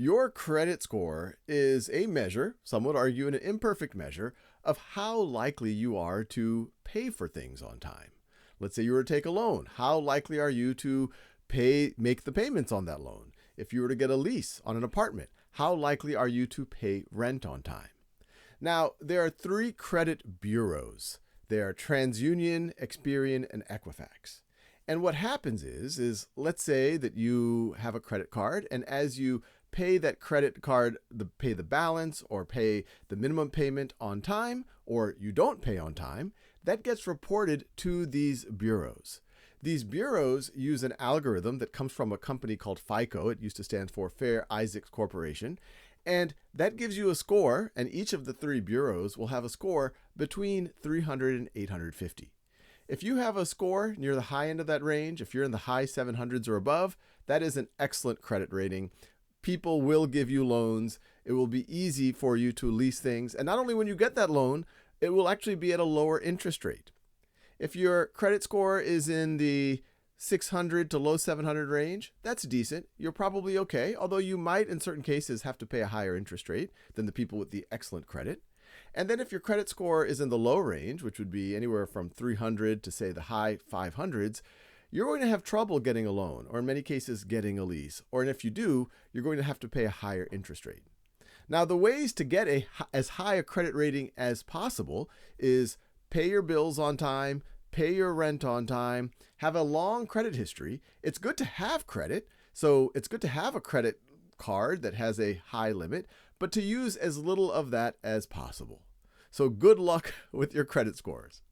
Your credit score is a measure, some would argue an imperfect measure, of how likely you are to pay for things on time. Let's say you were to take a loan. How likely are you to make the payments on that loan? If you were to get a lease on an apartment, how likely are you to pay rent on time? Now, there are three credit bureaus. They are TransUnion, Experian, and Equifax. And what happens is let's say that you have a credit card, and as you pay that credit card, pay the balance or pay the minimum payment on time, or you don't pay on time, that gets reported to these bureaus. These bureaus use an algorithm that comes from a company called FICO. It used to stand for Fair Isaacs Corporation. And that gives you a score, and each of the three bureaus will have a score between 300 and 850. If you have a score near the high end of that range, if you're in the high 700s or above, that is an excellent credit rating. People will give you loans. It will be easy for you to lease things. And not only when you get that loan, it will actually be at a lower interest rate. If your credit score is in the 600 to low 700 range, that's decent. You're probably okay, although you might in certain cases have to pay a higher interest rate than the people with the excellent credit. And then if your credit score is in the low range, which would be anywhere from 300 to say the high 500s, you're going to have trouble getting a loan, or in many cases getting a lease. Or if you do, you're going to have to pay a higher interest rate. Now, the ways to get as high a credit rating as possible is pay your bills on time, pay your rent on time, have a long credit history. It's good to have credit, so it's good to have a credit card that has a high limit, but to use as little of that as possible. So good luck with your credit scores.